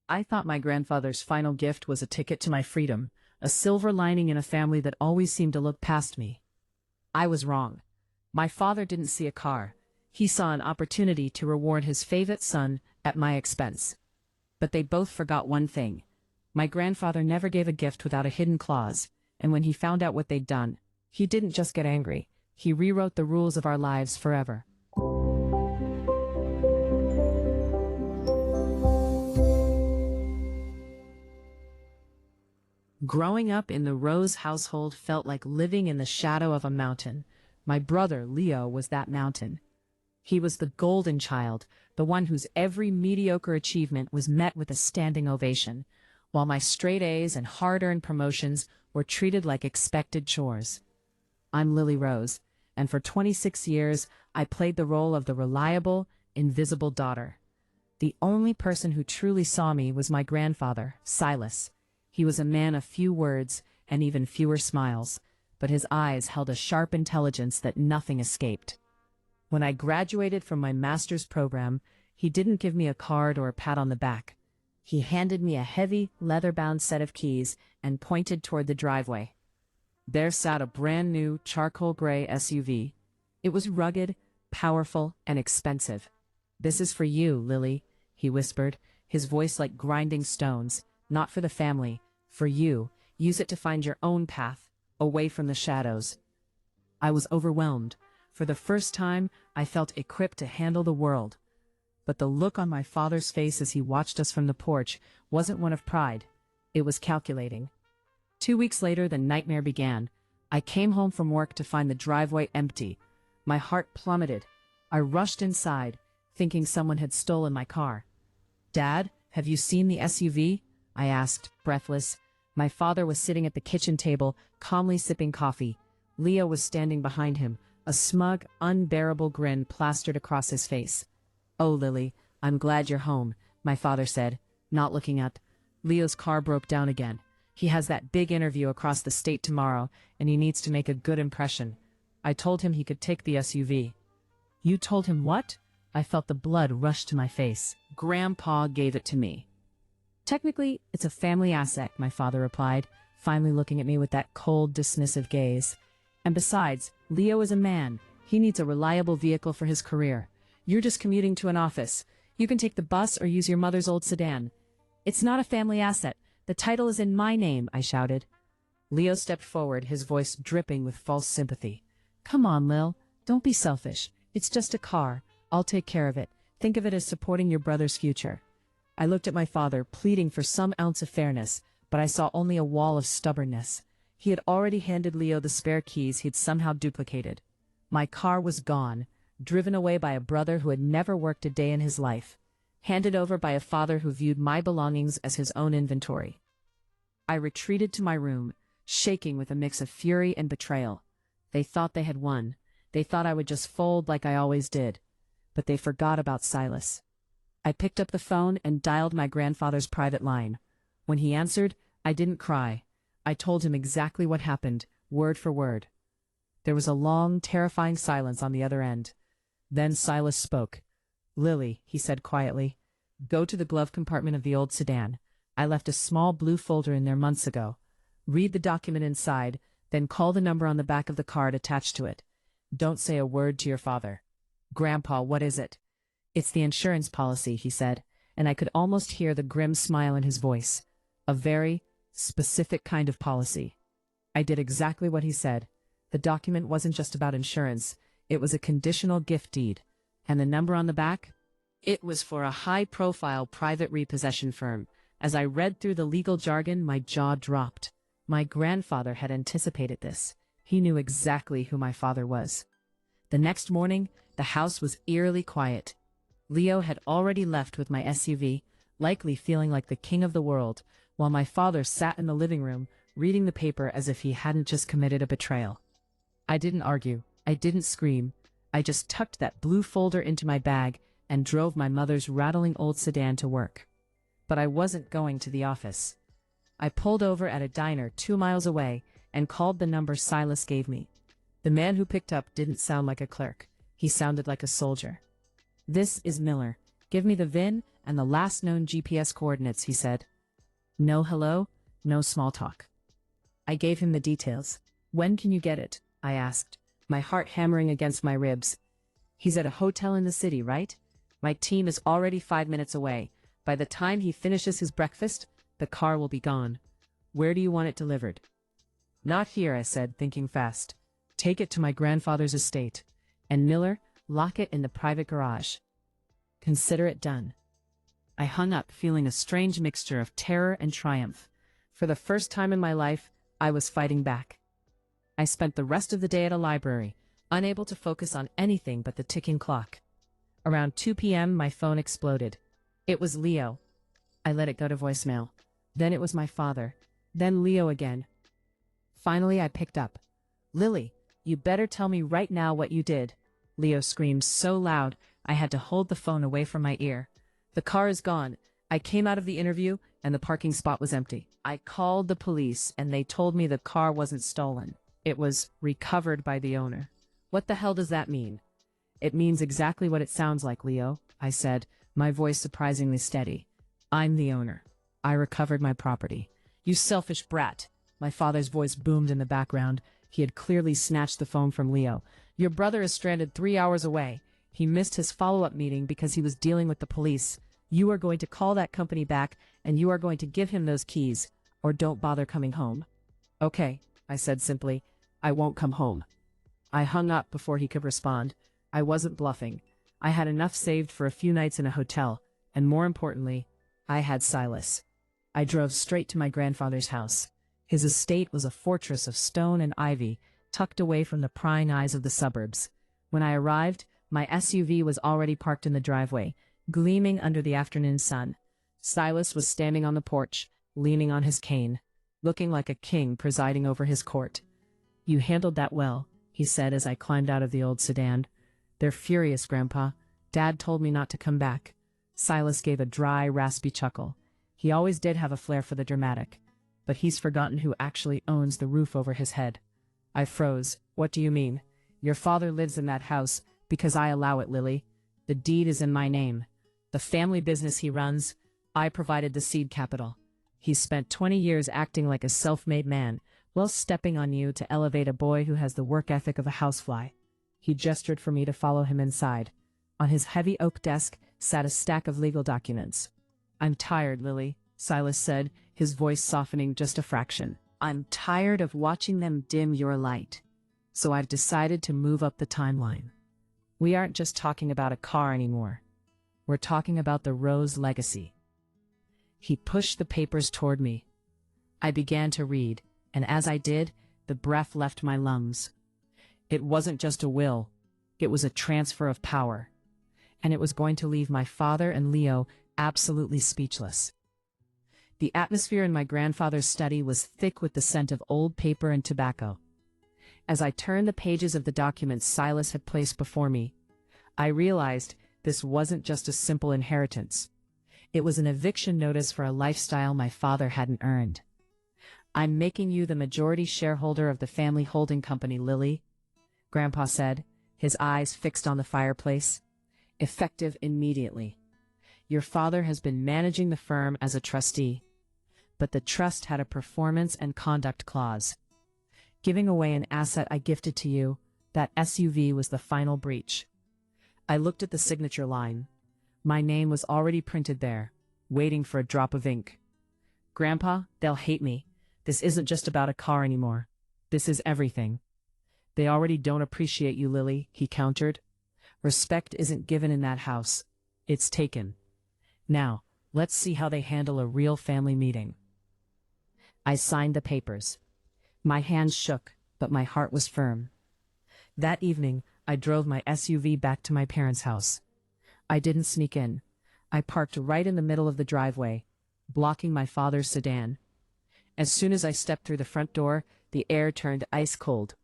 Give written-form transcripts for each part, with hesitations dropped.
I thought my grandfather's final gift was a ticket to my freedom, a silver lining in a family that always seemed to look past me. I was wrong. My father didn't see a car. He saw an opportunity to reward his favorite son at my expense. But they both forgot one thing. My grandfather never gave a gift without a hidden clause, and when he found out what they'd done, he didn't just get angry. He rewrote the rules of our lives forever. Growing up in the Rose household felt like living in the shadow of a mountain. My brother, Leo, was that mountain. He was the golden child, the one whose every mediocre achievement was met with a standing ovation, while my straight A's and hard-earned promotions were treated like expected chores. I'm Lily Rose, and for 26 years I played the role of the reliable, invisible daughter. The only person who truly saw me was my grandfather, Silas. He was a man of few words and even fewer smiles, but his eyes held a sharp intelligence that nothing escaped. When I graduated from my master's program, he didn't give me a card or a pat on the back. He handed me a heavy, leather-bound set of keys and pointed toward the driveway. There sat a brand-new charcoal gray SUV. It was rugged, powerful, and expensive. "This is for you, Lily," he whispered, his voice like grinding stones. "Not for the family, for you. Use it to find your own path, away from the shadows." I was overwhelmed. For the first time, I felt equipped to handle the world. But the look on my father's face as he watched us from the porch wasn't one of pride. It was calculating. 2 weeks later, the nightmare began. I came home from work to find the driveway empty. My heart plummeted. I rushed inside, thinking someone had stolen my car. "Dad, have you seen the SUV?" I asked, breathless. My father was sitting at the kitchen table, calmly sipping coffee. Leo was standing behind him, a smug, unbearable grin plastered across his face. "Oh, Lily, I'm glad you're home," my father said, not looking up. "Leo's car broke down again. He has that big interview across the state tomorrow, and he needs to make a good impression. I told him he could take the SUV." "You told him what?" I felt the blood rush to my face. "Grandpa gave it to me." "Technically, it's a family asset," my father replied, finally looking at me with that cold, dismissive gaze. "And besides, Leo is a man. He needs a reliable vehicle for his career. You're just commuting to an office. You can take the bus or use your mother's old sedan." "It's not a family asset. The title is in my name," I shouted. Leo stepped forward, his voice dripping with false sympathy. "Come on, Lil. Don't be selfish. It's just a car. I'll take care of it. Think of it as supporting your brother's future." I looked at my father, pleading for some ounce of fairness, but I saw only a wall of stubbornness. He had already handed Leo the spare keys he'd somehow duplicated. My car was gone, driven away by a brother who had never worked a day in his life, handed over by a father who viewed my belongings as his own inventory. I retreated to my room, shaking with a mix of fury and betrayal. They thought they had won. They thought I would just fold like I always did. But they forgot about Silas. I picked up the phone and dialed my grandfather's private line. When he answered, I didn't cry. I told him exactly what happened, word for word. There was a long, terrifying silence on the other end. Then Silas spoke. "Lily," he said quietly, "go to the glove compartment of the old sedan. I left a small blue folder in there months ago. Read the document inside, then call the number on the back of the card attached to it. Don't say a word to your father." "Grandpa, what is it?" "It's the insurance policy," he said, and I could almost hear the grim smile in his voice. "A very specific kind of policy." I did exactly what he said. The document wasn't just about insurance. It was a conditional gift deed. And the number on the back? It was for a high-profile private repossession firm. As I read through the legal jargon, my jaw dropped. My grandfather had anticipated this. He knew exactly who my father was. The next morning, the house was eerily quiet. Leo had already left with my SUV, likely feeling like the king of the world, while my father sat in the living room, reading the paper as if he hadn't just committed a betrayal. I didn't argue. I didn't scream. I just tucked that blue folder into my bag and drove my mother's rattling old sedan to work. But I wasn't going to the office. I pulled over at a diner 2 miles away and called the number Silas gave me. The man who picked up didn't sound like a clerk. He sounded like a soldier. "This is Miller. Give me the VIN and the last known GPS coordinates, he said. No hello, no small talk. I gave him the details. When can you get it? I asked, my heart hammering against my ribs. He's at a hotel in the city, right? My team is already 5 minutes away. By the time he finishes his breakfast, the car will be gone. Where do you want it delivered? Not here, I said, thinking fast. Take it to my grandfather's estate. And Miller, lock it in the private garage. Consider it done. I hung up, feeling a strange mixture of terror and triumph. For the first time in my life, I was fighting back. I spent the rest of the day at a library, unable to focus on anything but the ticking clock. Around 2 p.m., my phone exploded. It was Leo. I let it go to voicemail. Then it was my father. Then Leo again. Finally, I picked up. Lily, you better tell me right now what you did. Leo screamed so loud, I had to hold the phone away from my ear. The car is gone. I came out of the interview, and the parking spot was empty. I called the police, and they told me the car wasn't stolen. It was recovered by the owner. What the hell does that mean? It means exactly what it sounds like, Leo, I said, my voice surprisingly steady. I'm the owner. I recovered my property. You selfish brat. My father's voice boomed in the background. He had clearly snatched the phone from Leo. Your brother is stranded 3 hours away. He missed his follow-up meeting because he was dealing with the police. You are going to call that company back, and you are going to give him those keys, or don't bother coming home. Okay, I said simply. I won't come home. I hung up before he could respond. I wasn't bluffing. I had enough saved for a few nights in a hotel, and more importantly, I had Silas. I drove straight to my grandfather's house. His estate was a fortress of stone and ivy, tucked away from the prying eyes of the suburbs. When I arrived, my SUV was already parked in the driveway, gleaming under the afternoon sun. Silas was standing on the porch, leaning on his cane, looking like a king presiding over his court. You handled that well, he said as I climbed out of the old sedan. They're furious, Grandpa. Dad told me not to come back. Silas gave a dry, raspy chuckle. He always did have a flair for the dramatic, but he's forgotten who actually owns the roof over his head. I froze. What do you mean? Your father lives in that house because I allow it, Lily. The deed is in my name. The family business he runs, I provided the seed capital. He's spent 20 years acting like a self-made man, while stepping on you to elevate a boy who has the work ethic of a housefly. He gestured for me to follow him inside. On his heavy oak desk sat a stack of legal documents. I'm tired, Lily, Silas said, his voice softening just a fraction. I'm tired of watching them dim your light. So I've decided to move up the timeline. We aren't just talking about a car anymore. We're talking about the Rose legacy. He pushed the papers toward me. I began to read, and as I did, the breath left my lungs. It wasn't just a will. It was a transfer of power. And it was going to leave my father and Leo absolutely speechless. The atmosphere in my grandfather's study was thick with the scent of old paper and tobacco. As I turned the pages of the documents Silas had placed before me, I realized this wasn't just a simple inheritance. It was an eviction notice for a lifestyle my father hadn't earned. I'm making you the majority shareholder of the family holding company, Lily, Grandpa said, his eyes fixed on the fireplace. Effective immediately. Your father has been managing the firm as a trustee, but the trust had a performance and conduct clause. Giving away an asset I gifted to you, that SUV was the final breach. I looked at the signature line. My name was already printed there, waiting for a drop of ink. Grandpa, they'll hate me. This isn't just about a car anymore. This is everything. They already don't appreciate you, Lily, he countered. Respect isn't given in that house. It's taken. Now, let's see how they handle a real family meeting. I signed the papers. My hands shook, but my heart was firm. That evening, I drove my SUV back to my parents' house. I didn't sneak in. I parked right in the middle of the driveway, blocking my father's sedan. As soon as I stepped through the front door, the air turned ice cold.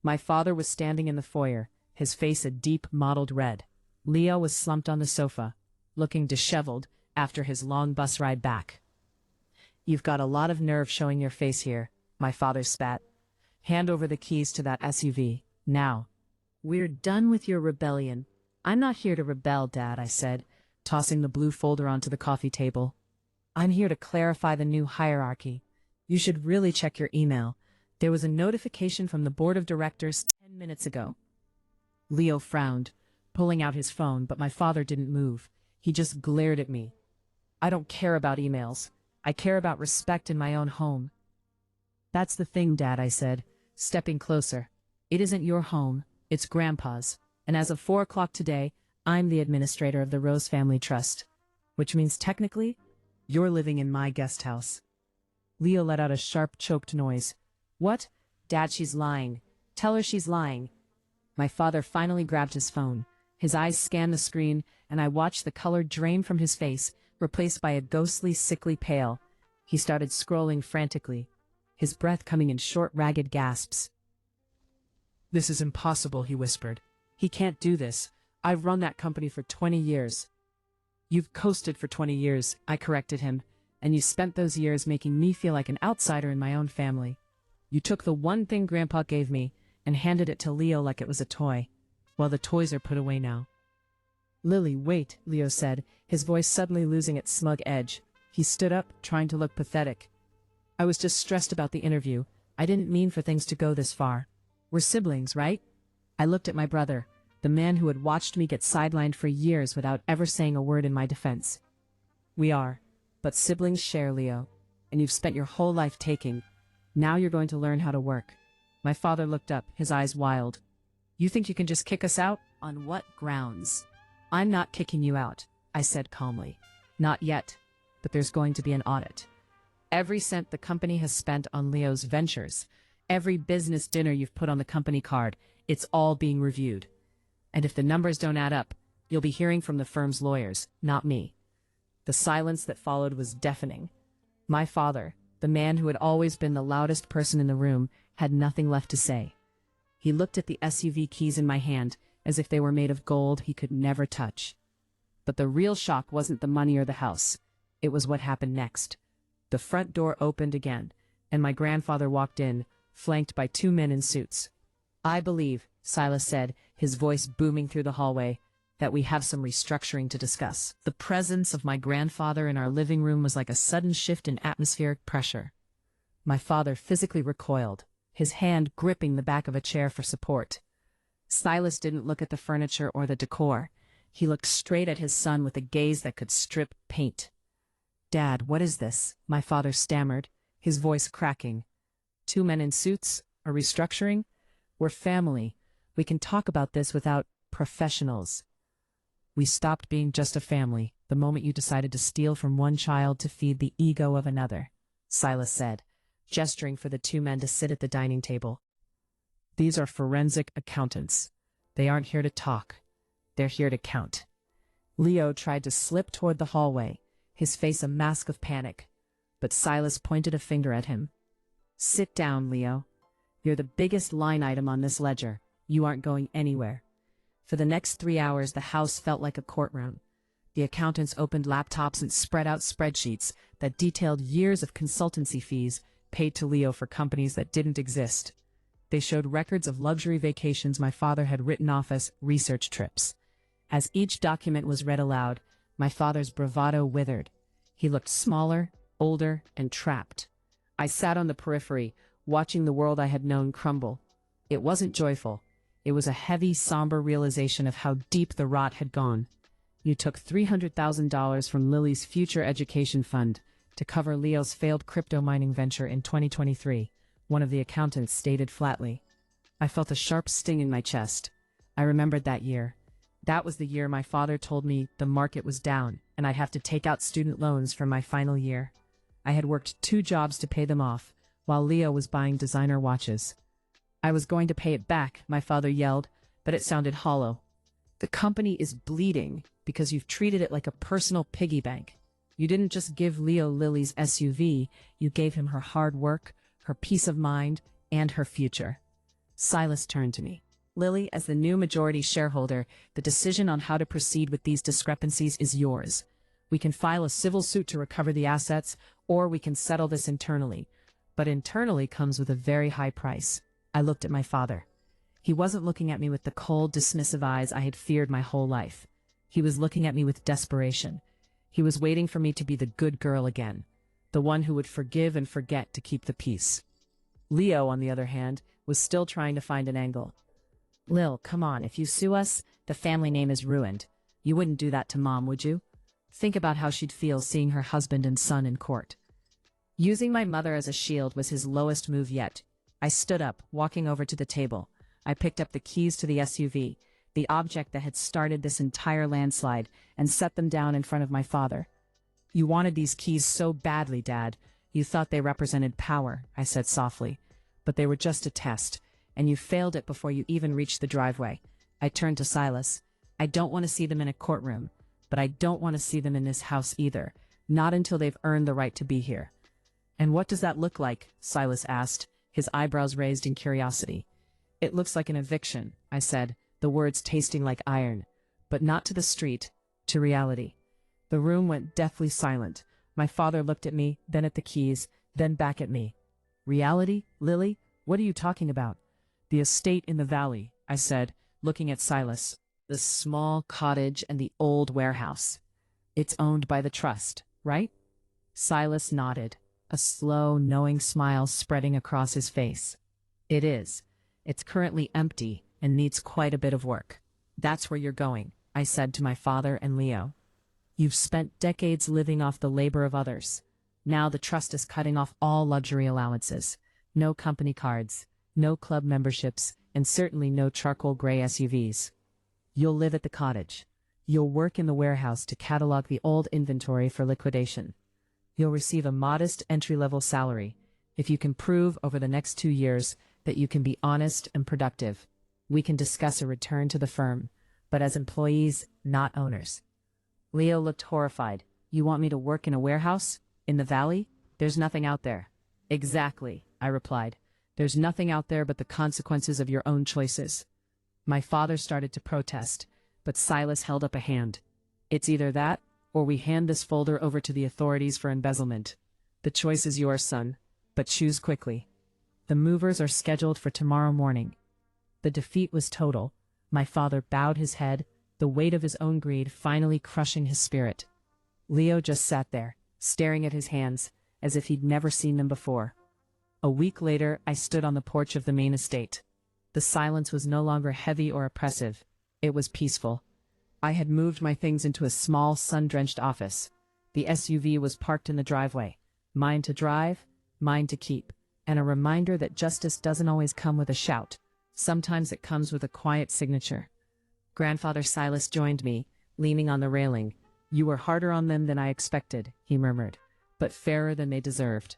My father was standing in the foyer, his face a deep mottled red. Leo was slumped on the sofa, looking disheveled after his long bus ride back. You've got a lot of nerve showing your face here, my father spat. Hand over the keys to that SUV, now. We're done with your rebellion. I'm not here to rebel, Dad, I said. tossing the blue folder onto the coffee table. I'm here to clarify the new hierarchy. You should really check your email. There was a notification from the board of directors 10 minutes ago. Leo frowned, pulling out his phone, but my father didn't move. He just glared at me. I don't care about emails. I care about respect in my own home. That's the thing, Dad, I said, stepping closer. It isn't your home, it's Grandpa's. And as of 4 o'clock today, I'm the administrator of the Rose Family Trust. Which means technically, you're living in my guest house. Leo let out a sharp, choked noise. What? Dad, she's lying. Tell her she's lying. My father finally grabbed his phone. His eyes scanned the screen, and I watched the color drain from his face, replaced by a ghostly, sickly pale. He started scrolling frantically, his breath coming in short, ragged gasps. This is impossible, he whispered. He can't do this. I've run that company for 20 years. You've coasted for 20 years, I corrected him, and you spent those years making me feel like an outsider in my own family. You took the one thing Grandpa gave me and handed it to Leo like it was a toy. Well, the toys are put away now. Lily, wait, Leo said, his voice suddenly losing its smug edge. He stood up, trying to look pathetic. I was just stressed about the interview. I didn't mean for things to go this far. We're siblings, right? I looked at my brother, the man who had watched me get sidelined for years without ever saying a word in my defense. We are, but siblings share, Leo, and you've spent your whole life taking. Now you're going to learn how to work. My father looked up, his eyes wild. You think you can just kick us out? On what grounds? I'm not kicking you out, I said calmly. Not yet, but there's going to be an audit. Every cent the company has spent on Leo's ventures, every business dinner you've put on the company card, it's all being reviewed. And if the numbers don't add up, you'll be hearing from the firm's lawyers, not me. The silence that followed was deafening. My father, the man who had always been the loudest person in the room, had nothing left to say. He looked at the SUV keys in my hand as if they were made of gold he could never touch. But the real shock wasn't the money or the house. It was what happened next. The front door opened again, and my grandfather walked in, flanked by 2 men in suits. I believe, Silas said, his voice booming through the hallway, that we have some restructuring to discuss. The presence of my grandfather in our living room was like a sudden shift in atmospheric pressure. My father physically recoiled, his hand gripping the back of a chair for support. Silas didn't look at the furniture or the decor. He looked straight at his son with a gaze that could strip paint. Dad, what is this? My father stammered, his voice cracking. 2 men in suits? A restructuring? We're family. We can talk about this without professionals. We stopped being just a family the moment you decided to steal from one child to feed the ego of another, Silas said, gesturing for the 2 men to sit at the dining table. These are forensic accountants. They aren't here to talk. They're here to count. Leo tried to slip toward the hallway, his face a mask of panic, but Silas pointed a finger at him. Sit down, Leo. You're the biggest line item on this ledger. You aren't going anywhere. For the next 3 hours, the house felt like a courtroom. The accountants opened laptops and spread out spreadsheets that detailed years of consultancy fees paid to Leo for companies that didn't exist. They showed records of luxury vacations my father had written off as research trips. As each document was read aloud, my father's bravado withered. He looked smaller, older, and trapped. I sat on the periphery, watching the world I had known crumble. It wasn't joyful. It was a heavy, somber realization of how deep the rot had gone. You took $300,000 from Lily's future education fund to cover Leo's failed crypto mining venture in 2023, one of the accountants stated flatly. I felt a sharp sting in my chest. I remembered that year. That was the year my father told me the market was down and I'd have to take out student loans for my final year. I had worked 2 jobs to pay them off, while Leo was buying designer watches. I was going to pay it back, my father yelled, but it sounded hollow. The company is bleeding because you've treated it like a personal piggy bank. You didn't just give Leo Lily's SUV, you gave him her hard work, her peace of mind, and her future. Silas turned to me. Lily, as the new majority shareholder, the decision on how to proceed with these discrepancies is yours. We can file a civil suit to recover the assets, or we can settle this internally. But internally comes with a very high price. I looked at my father. He wasn't looking at me with the cold, dismissive eyes I had feared my whole life. He was looking at me with desperation. He was waiting for me to be the good girl again, the one who would forgive and forget to keep the peace. Leo, on the other hand, was still trying to find an angle. Lil, come on, if you sue us, the family name is ruined. You wouldn't do that to Mom, would you? Think about how she'd feel seeing her husband and son in court. Using my mother as a shield was his lowest move yet. I stood up, walking over to the table. I picked up the keys to the SUV, the object that had started this entire landslide, and set them down in front of my father. You wanted these keys so badly, Dad. You thought they represented power, I said softly. But they were just a test, and you failed it before you even reached the driveway. I turned to Silas. I don't want to see them in a courtroom, but I don't want to see them in this house either, not until they've earned the right to be here. And what does that look like? Silas asked, his eyebrows raised in curiosity. It looks like an eviction, I said, the words tasting like iron. But not to the street, to reality. The room went deathly silent. My father looked at me, then at the keys, then back at me. Reality, Lily? What are you talking about? The estate in the valley, I said, looking at Silas. The small cottage and the old warehouse. It's owned by the trust, right? Silas nodded, a slow, knowing smile spreading across his face. It is. It's currently empty and needs quite a bit of work. That's where you're going, I said to my father and Leo. You've spent decades living off the labor of others. Now the trust is cutting off all luxury allowances. No company cards, no club memberships, and certainly no charcoal gray SUVs. You'll live at the cottage. You'll work in the warehouse to catalog the old inventory for liquidation. You'll receive a modest entry-level salary if you can prove over the next 2 years that you can be honest and productive. We can discuss a return to the firm, but as employees, not owners. Leo looked horrified. You want me to work in a warehouse? In the valley? There's nothing out there. Exactly, I replied. There's nothing out there but the consequences of your own choices. My father started to protest, but Silas held up a hand. It's either that, or we hand this folder over to the authorities for embezzlement. The choice is yours, son, but choose quickly. The movers are scheduled for tomorrow morning. The defeat was total. My father bowed his head, the weight of his own greed finally crushing his spirit. Leo just sat there, staring at his hands, as if he'd never seen them before. A week later, I stood on the porch of the main estate. The silence was no longer heavy or oppressive. It was peaceful. I had moved my things into a small, sun-drenched office. The SUV was parked in the driveway. Mine to drive, mine to keep. And a reminder that justice doesn't always come with a shout. Sometimes it comes with a quiet signature. Grandfather Silas joined me, leaning on the railing. You were harder on them than I expected, he murmured, but fairer than they deserved.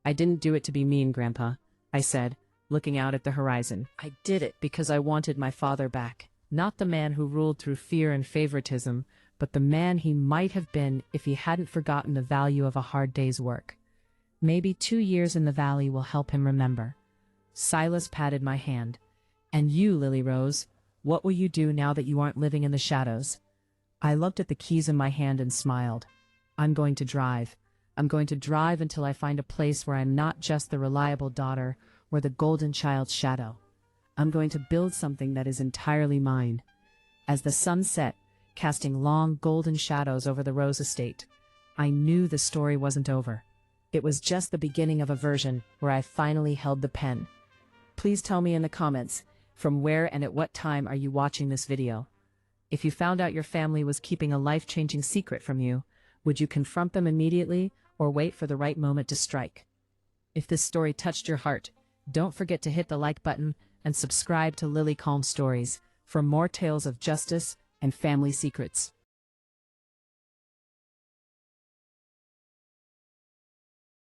I didn't do it to be mean, Grandpa, I said, looking out at the horizon. I did it because I wanted my father back. Not the man who ruled through fear and favoritism, but the man he might have been if he hadn't forgotten the value of a hard day's work. Maybe 2 years in the valley will help him remember. Silas patted my hand. And you, Lily Rose, what will you do now that you aren't living in the shadows? I looked at the keys in my hand and smiled. I'm going to drive. I'm going to drive until I find a place where I'm not just the reliable daughter or the golden child's shadow. I'm going to build something that is entirely mine. As the sun set, casting long golden shadows over the Rose estate, I knew the story wasn't over. It was just the beginning of a version where I finally held the pen. Please tell me in the comments, from where and at what time are you watching this video? If you found out your family was keeping a life-changing secret from you, would you confront them immediately or wait for the right moment to strike? If this story touched your heart, don't forget to hit the like button and subscribe to Lily Calm Stories for more tales of justice and family secrets.